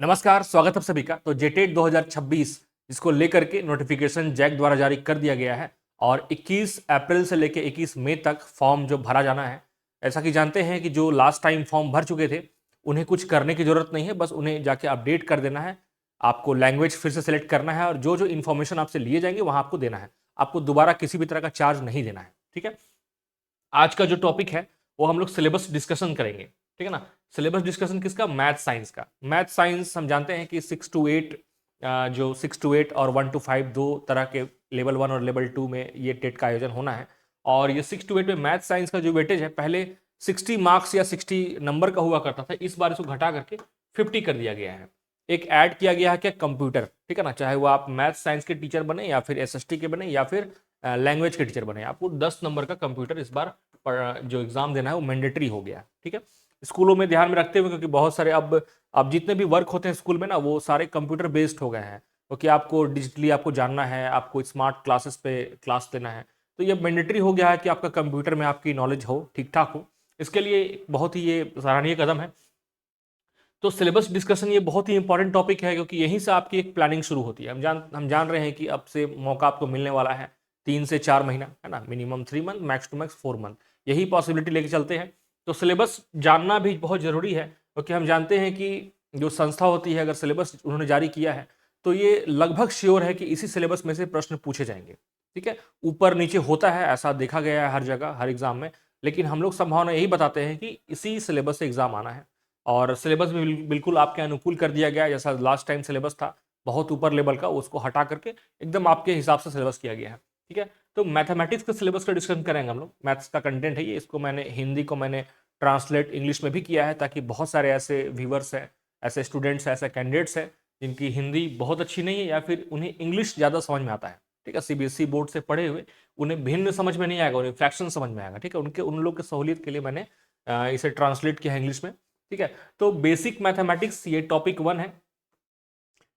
नमस्कार, स्वागत है आप सभी का। तो जेटेट 2026 इसको लेकर के नोटिफिकेशन जैक द्वारा जारी कर दिया गया है और 21 अप्रैल से लेकर 21 मई तक फॉर्म जो भरा जाना है। ऐसा कि जानते हैं कि जो लास्ट टाइम फॉर्म भर चुके थे उन्हें कुछ करने की जरूरत नहीं है, बस उन्हें जाके अपडेट कर देना है। आपको लैंग्वेज फिर से सेलेक्ट करना है और जो जो इन्फॉर्मेशन आपसे लिए जाएंगे वहां आपको देना है। आपको दोबारा किसी भी तरह का चार्ज नहीं देना है। ठीक है। आज का जो टॉपिक है वो हम लोग सिलेबस डिस्कशन करेंगे। ठीक है ना। सिलेबस डिस्कशन किसका? मैथ साइंस का। मैथ साइंस हम जानते हैं कि 6 to 8 जो 6 to 8 और 1 to 5 दो तरह के लेवल 1 और लेवल 2 में ये टेट का आयोजन होना है। और ये 6 to 8 में मैथ साइंस का जो वेटेज है पहले 60 मार्क्स या 60 नंबर का हुआ करता था, इस बार इसको घटा करके 50 कर दिया गया है। एक ऐड किया गया है क्या? कंप्यूटर। ठीक है ना। चाहे वो आप मैथ साइंस के टीचर बने या फिर एसएसटी के बने या फिर लैंग्वेज के टीचर बने, आपको 10 नंबर का कंप्यूटर इस बार जो एग्जाम देना है वो मैंडेटरी हो गया। ठीक है। स्कूलों में ध्यान में रखते हुए, क्योंकि बहुत सारे अब जितने भी वर्क होते हैं स्कूल में ना वो सारे कंप्यूटर बेस्ड हो गए हैं, क्योंकि आपको डिजिटली आपको जानना है, आपको स्मार्ट क्लासेस पे क्लास लेना है। तो ये मैंडेटरी हो गया है कि आपका कंप्यूटर में आपकी नॉलेज हो, ठीक ठाक हो। इसके लिए बहुत ही ये सराहनीय कदम है। तो सिलेबस डिस्कशन ये बहुत ही इंपॉर्टेंट टॉपिक है, क्योंकि यहीं से आपकी एक प्लानिंग शुरू होती है। हम जान रहे हैं कि अब से मौका आपको मिलने वाला है 3 से 4 महीना, है ना। Minimum 3 month, max to max 4 month, यही पॉसिबिलिटी लेके चलते हैं। तो सिलेबस जानना भी बहुत जरूरी है, क्योंकि हम जानते हैं कि जो संस्था होती है, अगर सिलेबस उन्होंने जारी किया है तो ये लगभग श्योर है कि इसी सिलेबस में से प्रश्न पूछे जाएंगे। ठीक है। ऊपर नीचे होता है, ऐसा देखा गया है हर जगह हर एग्जाम में, लेकिन हम लोग संभावना यही बताते हैं कि इसी सिलेबस से एग्जाम आना है। और सिलेबस भी बिल्कुल आपके अनुकूल कर दिया गया है। जैसा लास्ट टाइम सिलेबस था बहुत ऊपर लेवल का, उसको हटा करके एकदम आपके हिसाब से सिलेबस किया गया है। ठीक है। तो मैथमेटिक्स के सिलेबस का डिस्कशन करेंगे हम लोग। मैथ्स का कंटेंट है ये, इसको मैंने हिंदी को मैंने ट्रांसलेट इंग्लिश में भी किया है, ताकि बहुत सारे ऐसे व्यूवर्स हैं, ऐसे स्टूडेंट्स हैं, ऐसे कैंडिडेट्स हैं जिनकी हिंदी बहुत अच्छी नहीं है या फिर उन्हें इंग्लिश ज़्यादा समझ में आता है। ठीक है। सीबीएसई बोर्ड से पढ़े हुए उन्हें भिन्न समझ में नहीं आएगा, उन्हें फ्रैक्शन समझ में आएगा। ठीक है। उनके उन लोग की सहूलियत के लिए मैंने इसे ट्रांसलेट किया है इंग्लिश में। ठीक है। तो बेसिक मैथमेटिक्स ये टॉपिक 1 है।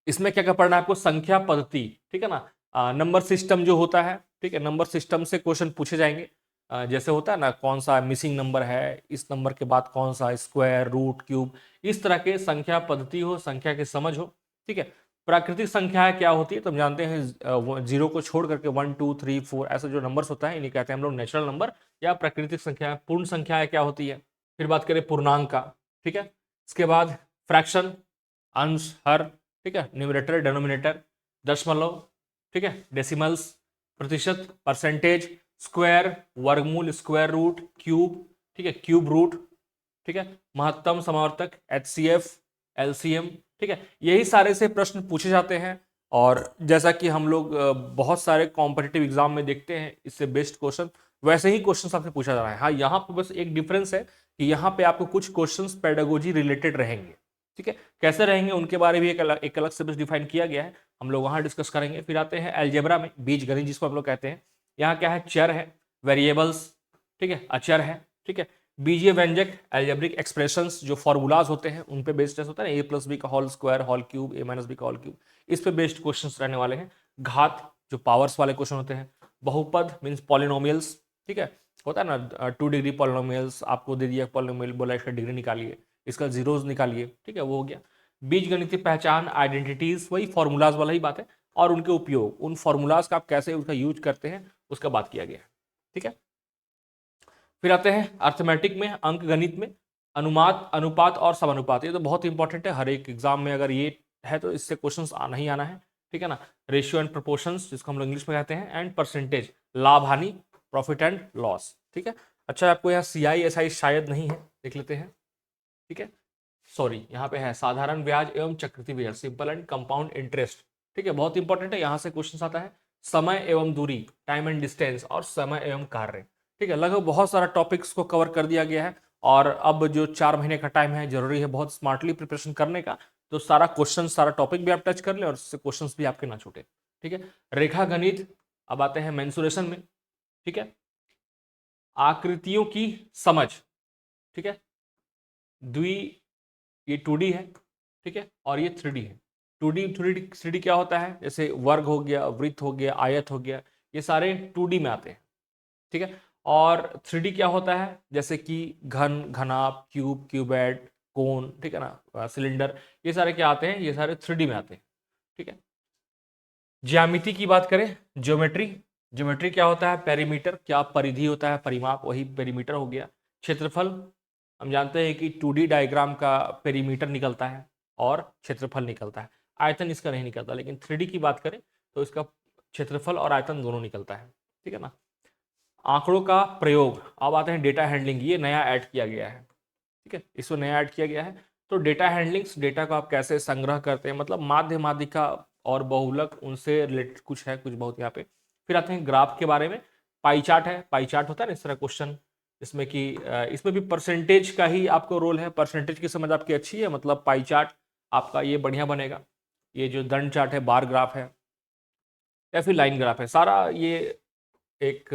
इसमें क्या क्या पढ़ना है आपको? संख्या पद्धति। ठीक है ना। नंबर सिस्टम जो होता है, ठीक है, नंबर सिस्टम से क्वेश्चन पूछे जाएंगे। जैसे होता है ना, कौन सा मिसिंग नंबर है, इस नंबर के बाद कौन सा, स्क्वायर, रूट, क्यूब, इस तरह के संख्या पद्धति हो, संख्या की समझ हो। ठीक है। प्राकृतिक संख्या क्या होती है तो हम जानते हैं, जीरो को छोड़ करके 1 2 3 4 ऐसा जो नंबर्स होता है इन्हें कहते हैं हम लोग नेचुरल नंबर या प्राकृतिक संख्या। पूर्ण संख्या क्या होती है? फिर बात करें पूर्णांक का। ठीक है। इसके बाद फ्रैक्शन, अंश, हर, ठीक है, न्यूमरेटर, डिनोमिनेटर, दशमलव, ठीक है, डेसिमल्स, प्रतिशत, परसेंटेज, स्क्वायर, वर्गमूल, स्क्वायर रूट, क्यूब, ठीक है, क्यूब रूट, ठीक है, महत्तम, समावर्तक, एचसीएफ, एलसीएम। ठीक है। यही सारे से प्रश्न पूछे जाते हैं। और जैसा कि हम लोग बहुत सारे कॉम्पिटिटिव एग्जाम में देखते हैं इससे बेस्ट क्वेश्चन, वैसे ही क्वेश्चन आपसे पूछा जा रहा है। हाँ, यहाँ पे बस एक डिफरेंस है कि यहाँ पे आपको कुछ क्वेश्चंस पेडागोजी रिलेटेड रहेंगे। ठीक है। कैसे रहेंगे उनके बारे में एक अलग से डिफाइन किया गया है, हम लोग वहां डिस्कस करेंगे। फिर आते हैं अलजेब्रा में, बीज गणित जिसको हम लोग कहते हैं। यहाँ क्या है? चर है, वेरिएबल्स, ठीक है, अचर है। ठीक है। बीजीय व्यंजक, एल्जेब्रिक एक्सप्रेशंस, जो फॉर्मूलाज होते हैं उन पे बेस्ड होता है ना, a+b का whole square, whole cube, a-b का होल क्यूब, इस पे बेस्ड क्वेश्चंस रहने वाले हैं। घात, जो पावर्स वाले क्वेश्चन होते हैं। बहुपद मीन्स पॉलिनोमियल्स, ठीक है, होता है ना 2 डिग्री पॉलिनोमियल्स, आपको दे दिया पॉलिनोमियल, बोला इसका डिग्री निकालिए, इसका जीरोज निकालिए। ठीक है, वो हो गया। बीज गणितीय पहचान, आइडेंटिटीज, वही फॉर्मूलाज वाला ही बात है। और उनके उपयोग, उन फॉर्मूलाज का आप कैसे उसका यूज करते हैं उसका बात किया गया है। ठीक है। फिर आते हैं अर्थमेटिक में, अंक गणित में, अनुमात, अनुपात और समानुपात। ये तो बहुत इंपॉर्टेंट है, हर एक एग्जाम में अगर ये है तो इससे क्वेश्चंस आना ही आना है। ठीक है ना। रेशियो एंड प्रोपोर्शंस, जिसको हम लोग इंग्लिश में कहते हैं, एंड परसेंटेज, लाभ हानि, प्रॉफिट एंड लॉस। ठीक है। अच्छा, आपको यहाँ CI SI शायद नहीं है, देख लेते हैं। ठीक है, सॉरी, यहाँ पे है साधारण ब्याज एवं चक्रवृद्धि ब्याज, सिंपल एंड कंपाउंड इंटरेस्ट। ठीक है, बहुत इंपॉर्टेंट है, यहाँ से क्वेश्चन आता है। समय एवं दूरी, टाइम एंड डिस्टेंस, और समय एवं कार्य। ठीक है, लगभग बहुत सारा टॉपिक्स को कवर कर दिया गया है। और अब जो 4 महीने का टाइम है, जरूरी है बहुत स्मार्टली प्रिपरेशन करने का। तो सारा क्वेश्चन, सारा टॉपिक भी आप टच कर लें और उससे क्वेश्चन भी आपके ना छूटे। ठीक है। रेखा गणित, अब आते हैं मेंसुरेशन में। ठीक है। आकृतियों की समझ, ठीक है, द्वि, ये 2D है। ठीक है। और ये 3D है। 2D 3D क्या होता है? जैसे वर्ग हो गया, वृत्त हो गया, आयत हो गया, ये सारे 2D में आते हैं। ठीक है। और 3D क्या होता है? जैसे कि घन, घनाभ, क्यूब, क्यूबेड, कोन, ठीक है ना, सिलेंडर, ये सारे क्या आते हैं, ये सारे 3D में आते हैं, ठीक है। ज्यामिति की बात करें, ज्योमेट्री, ज्योमेट्री क्या होता है, पेरीमीटर, क्या परिधि होता है, परिमाप, वही पेरीमीटर हो गया। क्षेत्रफल, हम जानते हैं कि 2D डायग्राम का पेरीमीटर निकलता है और क्षेत्रफल निकलता है, आयतन इसका नहीं निकलता, लेकिन 3D की बात करें तो इसका क्षेत्रफल और आयतन दोनों निकलता है, ठीक है ना। आंकड़ों का प्रयोग, अब आते हैं डेटा हैंडलिंग, ये नया ऐड किया गया है, ठीक है, इसको नया ऐड किया गया है। तो डेटा हैंडलिंग्स, डेटा को आप कैसे संग्रह करते हैं, मतलब माध्य, माध्यिका और बहुलक, उनसे रिलेटेड कुछ है, कुछ बहुत यहाँ पे। फिर आते हैं ग्राफ के बारे में, पाई चार्ट है, पाई चार्ट होता है ना इस तरह क्वेश्चन, इसमें कि इसमें भी परसेंटेज का ही आपको रोल है, परसेंटेज की समझ आपकी अच्छी है, मतलब पाई चार्ट आपका ये बढ़िया बनेगा। ये जो दंड चार्ट है, बार ग्राफ है या फिर लाइन ग्राफ है, सारा ये एक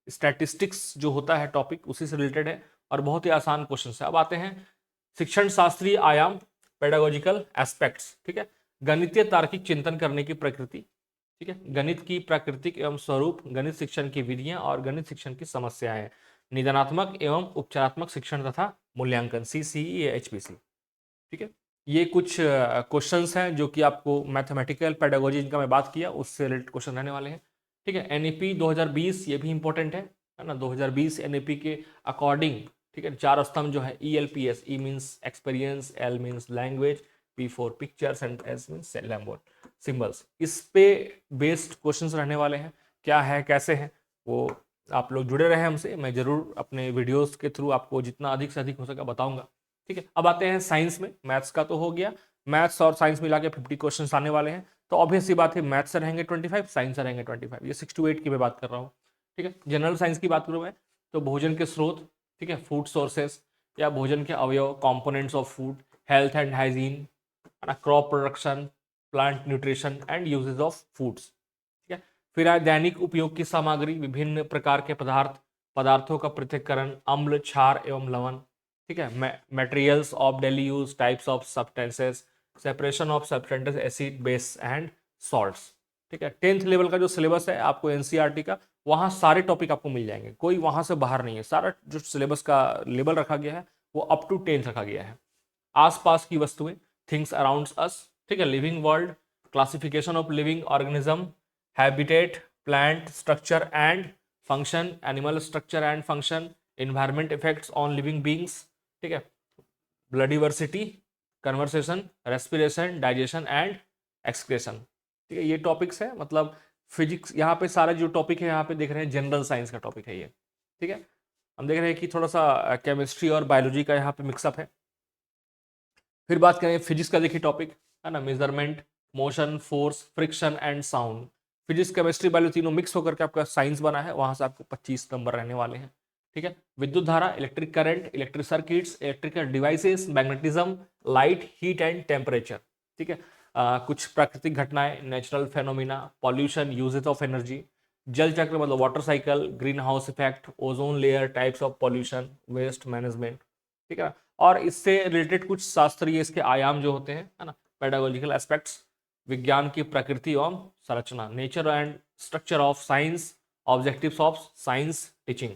स्टैटिस्टिक्स जो होता है टॉपिक, उसी से रिलेटेड है और बहुत ही आसान क्वेश्चन है। अब आते हैं शिक्षण शास्त्रीय आयाम, पेडागोजिकल एस्पेक्ट्स, ठीक है। गणितीय तार्किक चिंतन करने की प्रकृति, ठीक है, गणित की प्राकृतिक एवं स्वरूप, गणित शिक्षण की विधियां और गणित शिक्षण की समस्याएं, निदानात्मक एवं उपचारात्मक शिक्षण तथा मूल्यांकन, CCE या HPC, ठीक है। ये कुछ क्वेश्चंस हैं जो कि आपको मैथमेटिकल पेडागोजी, जिनका मैं बात किया, उससे रिलेटेड क्वेश्चन रहने वाले हैं, ठीक है। NEP 2020 ये भी इंपॉर्टेंट है ना, 2020 NEP के अकॉर्डिंग, ठीक है, 4 स्तंभ जो है, ELPS, E means experience, L means language, P for pictures and S means symbols, इस पे बेस्ड क्वेश्चंस रहने वाले हैं। क्या है, कैसे हैं, वो आप लोग जुड़े रहे हमसे, मैं जरूर अपने वीडियोस के थ्रू आपको जितना अधिक से अधिक हो सका बताऊंगा, ठीक है। अब आते हैं साइंस में, मैथ्स का तो हो गया, मैथ्स और साइंस मिला के 50 क्वेश्चन आने वाले हैं। तो ऑब्वियस सी बात है, मैथ्स से रहेंगे 25, साइंस से रहेंगे 25, ये 6 to 8 की मैं बात कर रहा हूँ, ठीक है। जनरल साइंस की बात करूँ मैं, तो भोजन के स्रोत, ठीक है, फूड सोर्सेस या भोजन के अवयव, components of food, health and hygiene, crop production, plant nutrition and uses of foods, ठीक है। फिर आए दैनिक उपयोग की सामग्री, विभिन्न प्रकार के पदार्थों का पृथक्करण, अम्ल, क्षार एवं लवण, ठीक है। Materials of daily use, types of substances, separation of substances, acid, base and salts, ठीक है। 10th लेवल का जो सिलेबस है आपको NCERT का, वहाँ सारे टॉपिक आपको मिल जाएंगे, कोई वहाँ से बाहर नहीं है, सारा जो सिलेबस का लेवल रखा गया है वो अप टू 10th रखा गया है। आसपास की वस्तुएं, थिंग्स अराउंड अस, ठीक है, living world, classification of living organism, habitat, plant structure and function, animal structure and function, environment effects on living beings, ठीक है, biodiversity, conversation, respiration, digestion and excretion, ठीक है। ये टॉपिक्स है, मतलब फिजिक्स, यहाँ पे सारे जो टॉपिक है यहाँ पे देख रहे हैं जनरल साइंस का टॉपिक है ये, ठीक है। हम देख रहे हैं कि थोड़ा सा केमिस्ट्री और बायोलॉजी का यहाँ पे मिक्सअप है। फिर बात करें फिजिक्स का, देखिए टॉपिक है ना, measurement, motion, force, friction and sound, physics, chemistry, biology तीनों मिक्स होकर के आपका साइंस बना है, वहां से आपको 25 नंबर रहने वाले हैं, ठीक है। विद्युत धारा, electric current, electric circuits, electrical devices, magnetism, light, heat and temperature, ठीक है। कुछ प्राकृतिक घटनाएं, natural phenomena, pollution, uses of energy, जल चक्र मतलब water cycle, greenhouse effect, ozone layer, types of pollution, waste management, ठीक है। और इससे रिलेटेड कुछ शास्त्रीय इसके आयाम जो होते हैं, है ना, पेडागोजिकल एस्पेक्ट्स, विज्ञान की प्रकृति एवं संरचना, nature and structure of science, objectives of science teaching,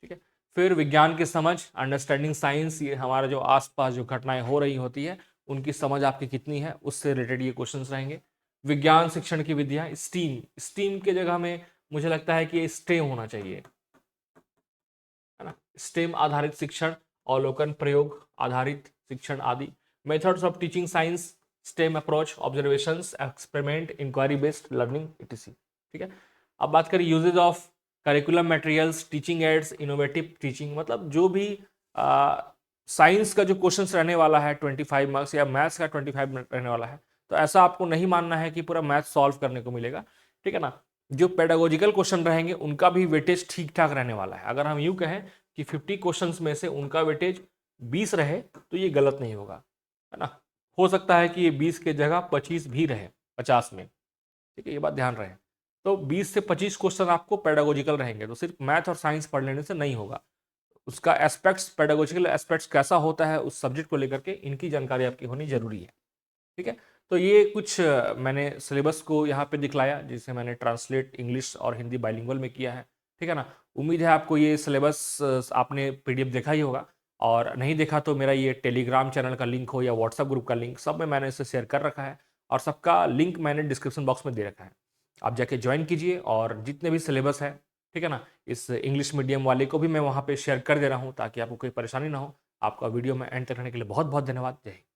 ठीक है। फिर विज्ञान की समझ, अंडरस्टैंडिंग साइंस, ये हमारा जो आसपास जो घटनाएं हो रही होती है उनकी समझ आपकी कितनी है, उससे रिलेटेड ये क्वेश्चंस रहेंगे। विज्ञान शिक्षण की विधियां, स्टीम, स्टीम के जगह में मुझे लगता है कि स्टेम होना चाहिए, है ना, स्टेम आधारित शिक्षण, अवलोकन प्रयोग आधारित शिक्षण आदि, methods of teaching science, STEM approach, observations, experiment, inquiry based learning, etc, ठीक है। अब बात करें uses of curriculum materials, teaching aids, innovative teaching, मतलब जो भी साइंस का जो क्वेश्चंस रहने वाला है 25 मार्क्स या मैथ्स का 25 रहने वाला है, तो ऐसा आपको नहीं मानना है कि पूरा मैथ सॉल्व करने को मिलेगा, ठीक है ना। जो पेडागोजिकल क्वेश्चन रहेंगे उनका भी वेटेज ठीक ठाक रहने वाला है। अगर हम यूं कहें कि 50 क्वेश्चंस में से उनका वेटेज 20 रहे तो ये गलत नहीं होगा, है ना। हो सकता है कि ये 20 के जगह 25 भी रहे 50 में, ठीक है, ये बात ध्यान रहे। तो 20 से 25 क्वेश्चन आपको पेडागोजिकल रहेंगे, तो सिर्फ मैथ और साइंस पढ़ लेने से नहीं होगा, उसका एस्पेक्ट्स, पेडागोजिकल एस्पेक्ट्स कैसा होता है उस सब्जेक्ट को लेकर के, इनकी जानकारी आपकी होनी जरूरी है, ठीक है। तो ये कुछ मैंने सिलेबस को यहाँ पे दिखलाया, जिसे मैंने ट्रांसलेट इंग्लिश और हिंदी बाइलिंगुअल में किया है, ठीक है ना। उम्मीद है आपको ये सिलेबस, आपने PDF देखा ही होगा, और नहीं देखा तो मेरा ये टेलीग्राम चैनल का लिंक हो या व्हाट्सएप ग्रुप का लिंक, सब में मैंने इसे शेयर कर रखा है और सबका लिंक मैंने डिस्क्रिप्शन बॉक्स में दे रखा है। आप जाके ज्वाइन कीजिए और जितने भी सिलेबस है, ठीक है ना, इस इंग्लिश मीडियम वाले को भी मैं वहाँ पे शेयर कर दे रहा हूँ ताकि आपको कोई परेशानी ना हो। आपका वीडियो में एंड तक रहने के लिए बहुत बहुत धन्यवाद। जय हिंद।